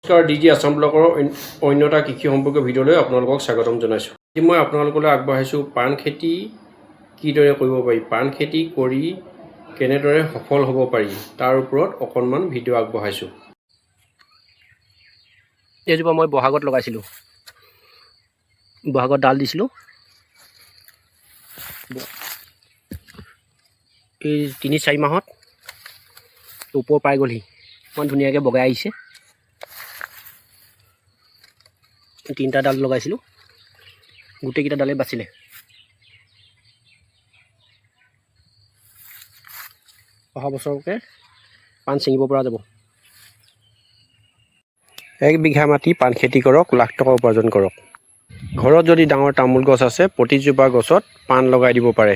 নমস্কাৰ ডিজি আছাম ব্লকৰ অন্য এটা কৃষি সম্পৰ্কীয় ভিডিঅ'লৈ আপোনালোকক স্বাগতম জনাইছোঁ। আজি মই আপোনালোকলৈ আগবঢ়াইছোঁ পাণ খেতি কিদৰে কৰিব পাৰি, পাণ খেতি কৰি কেনেদৰে সফল হ'ব পাৰি তাৰ ওপৰত অকণমান ভিডিঅ' আগবঢ়াইছোঁ। এইজোপা মই বহাগত লগাইছিলোঁ, বহাগত ডাল দিছিলোঁ। এই ৩-৪ মাহত ওপৰ পাই গ'লহি, ইমান ধুনীয়াকৈ বগাই আহিছে। 3টা ডাল লগাইছিলোঁ, গোটেইকেইটা ডালেই বাচিলে। অহা বছৰকে পাণ ছিঙিব পৰা যাব। 1 বিঘা মাটি পাণ খেতি কৰক, লাখ টকা উপাৰ্জন কৰক। ঘৰত যদি ডাঙৰ তামোল গছ আছে, প্ৰতিজোপা গছত পাণ লগাই দিব পাৰে।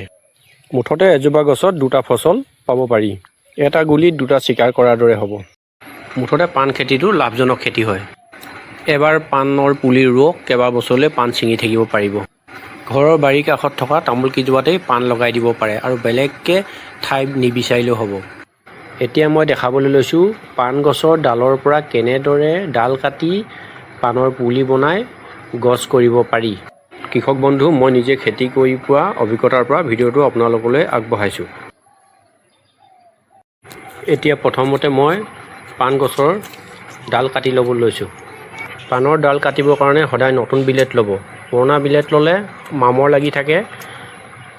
মুঠতে এজোপা গছত 2টা ফচল পাব পাৰি। এটা গুলিত 2টা চিকাৰ কৰাৰ দৰে হ'ব। মুঠতে পাণ খেতিটো লাভজনক খেতি হয়। এবাৰ পাণৰ পুলি ৰুৱক, কেইবাবছৰলৈ পাণ ছিঙি থাকিব পাৰিব। ঘৰৰ বাৰীৰ কাষত থকা তামোল কেইজোপাতেই পাণ লগাই দিব পাৰে আৰু বেলেগকৈ ঠাই নিবিচাৰিলেও হ'ব। এতিয়া মই দেখাবলৈ লৈছোঁ পাণ গছৰ ডালৰ পৰা কেনেদৰে ডাল কাটি পাণৰ পুলি বনাই গছ কৰিব পাৰি। কৃষক বন্ধু, মই নিজে খেতি কৰি পোৱা অভিজ্ঞতাৰ পৰা ভিডিঅ'টো আপোনালোকলৈ আগবঢ়াইছোঁ। এতিয়া প্ৰথমতে মই পাণ গছৰ ডাল কাটি ল'ব লৈছোঁ। পাণৰ ডাল কাটিবৰ কাৰণে সদায় নতুন বিলেট ল'ব। পুৰণা বিলেট ল'লে মামৰ লাগি থাকে,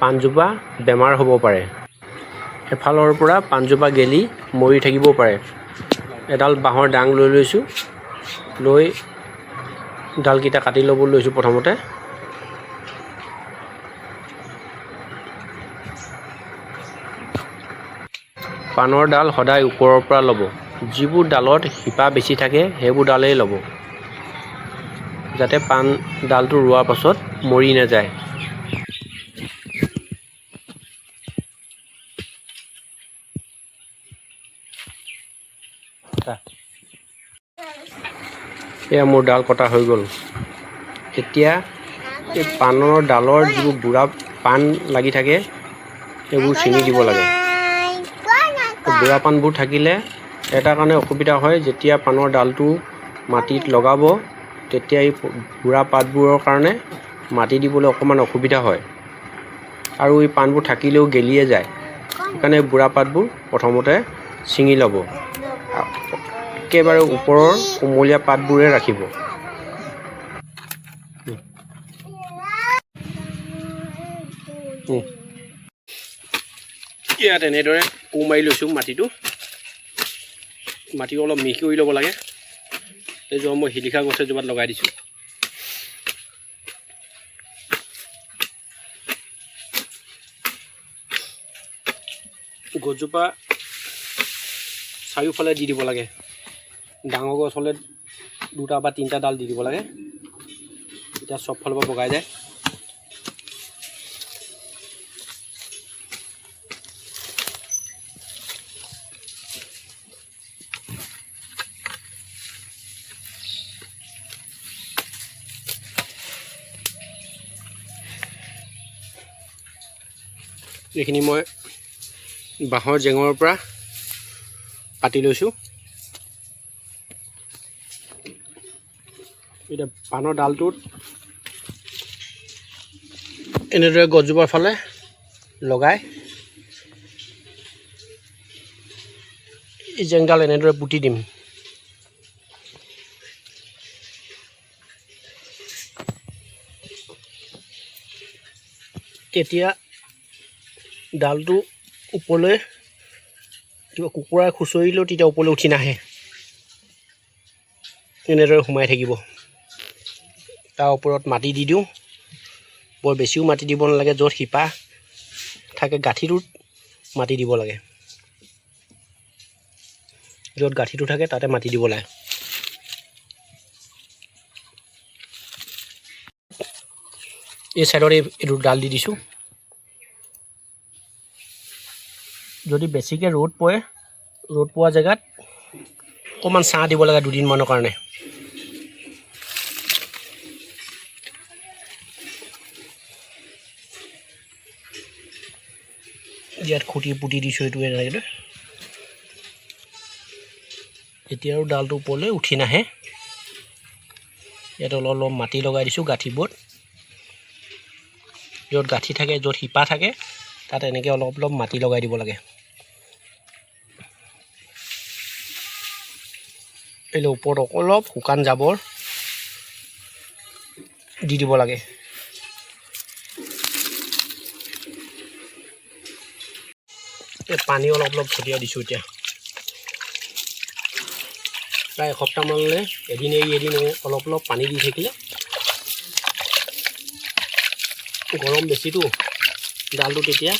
পাণজোপা বেমাৰ হ'ব পাৰে। এফালৰ পৰা পাণজোপা গেলি মৰি থাকিবও পাৰে। এডাল বাঁহৰ ডাং লৈ লৈছোঁ, লৈ ডালকেইটা কাটি ল'ব লৈছোঁ। প্ৰথমতে পাণৰ ডাল সদায় ওপৰৰ পৰা ল'ব। যিবোৰ ডালত শিপা বেছি থাকে সেইবোৰ ডালেই ল'ব, যাতে পাণ ডালটো ৰোৱাৰ পাছত মৰি নাযায়। এয়া মোৰ ডাল কটা হৈ গ'ল। এতিয়া এই পাণৰ ডালৰ যিবোৰ বুঢ়া পাণ লাগি থাকে সেইবোৰ ছিঙি দিব লাগে। বুঢ়া পাণবোৰ থাকিলে এটা কাৰণে অসুবিধা হয়, যেতিয়া পাণৰ ডালটো মাটিত লগাব তেতিয়া এই বুঢ়া পাতবোৰৰ কাৰণে মাটি দিবলৈ অকণমান অসুবিধা হয় আৰু এই পাণবোৰ থাকিলেও গেলিয়ে যায়। সেইকাৰণে বুঢ়া পাতবোৰ প্ৰথমতে ছিঙি ল'ব। একেবাৰে ওপৰৰ কুমলীয়া পাতবোৰে ৰাখিব। ইয়াত এনেদৰে কোৰ মাৰি লৈছোঁ মাটিটো অলপ মিহি কৰি ল'ব লাগে। এইযোৰ মই শিলিখা গছ এজোপাত লগাই দিছোঁ। গছজোপা চাৰিওফালে দি দিব লাগে। ডাঙৰ গছ হ'লে 2টা বা 3টা ডাল দি দিব লাগে, তেতিয়া চব ফালৰ পৰা বগাই যায়। এইখিনি মই বাঁহৰ জেঙৰ পৰা কাটি লৈছোঁ। এতিয়া পাণৰ ডালটোত এনেদৰে গছজোপাৰ ফালে লগাই এই জেংডাল এনেদৰে পুতি দিম। তেতিয়া ডালটো ওপৰলৈ কিবা কুকুৰাই খুচৰিলেও তেতিয়া ওপৰলৈ উঠি নাহে, এনেদৰে সোমাই থাকিব। তাৰ ওপৰত মাটি দি দিওঁ, বৰ বেছিও মাটি দিব নালাগে। য'ত শিপা থাকে গাঁঠিটোত মাটি দিব লাগে, য'ত গাঁঠিটো থাকে তাতে মাটি দিব লাগে। এই চাইডত এইটো ডাল দি দিছোঁ। যদি বেছিকৈ ৰ'দ পৰে, ৰ'দ পোৱা জেগাত অকণমান ছাঁ দিব লাগে 2 দিনমানৰ কাৰণে। ইয়াত খুঁটি পুতি দিছোঁ এইটো এনেকৈ। এতিয়া আৰু ডালটো ওপৰলৈ উঠি নাহে। ইয়াত অলপ অলপ মাটি লগাই দিছোঁ গাঁঠিবোৰত। য'ত গাঁঠি থাকে, য'ত শিপা থাকে, তাত এনেকৈ অলপ অলপ মাটি লগাই দিব লাগে। এই ওপৰত অলপ শুকান জাবৰ দি দিব লাগে। পানী অলপ অলপ ছটিয়াই দিছোঁ এতিয়া। প্ৰায় এসপ্তাহমানলৈ এদিন এৰি এদিন অলপ অলপ পানী দি থাকিলে, গৰম বেছিতো ডালটো তেতিয়া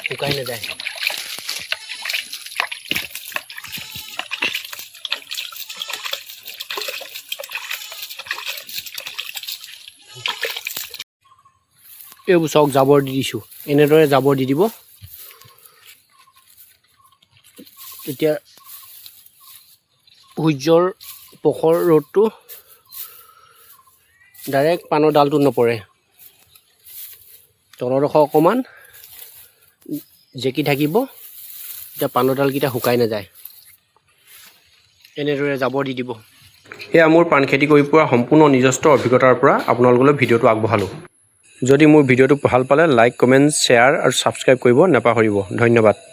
শুকাই নাযায়। এইবোৰ চাওক জাবৰ দি দিছোঁ, এনেদৰে জাবৰ দি দিব। তেতিয়া সূৰ্যৰ পোহৰ ৰ'দটো ডাইৰেক্ট পাণৰ ডালটোত নপৰে, তলৰডোখৰ অকণমান জেকি থাকিব, এতিয়া পাণৰ ডালকেইটা শুকাই নাযায়। এনেদৰে জাবৰ দি দিব। এয়া মোৰ পাণ খেতি কৰি পোৱা সম্পূৰ্ণ নিজস্ব অভিজ্ঞতাৰ পৰা আপোনালোকলৈ ভিডিঅ'টো আগবঢ়ালোঁ। যদি মোৰ ভিডিঅ'টো ভাল পালে লাইক, কমেণ্ট, শ্বেয়াৰ আৰু ছাবস্ক্ৰাইব কৰিব নাপাহৰিব। ধন্যবাদ।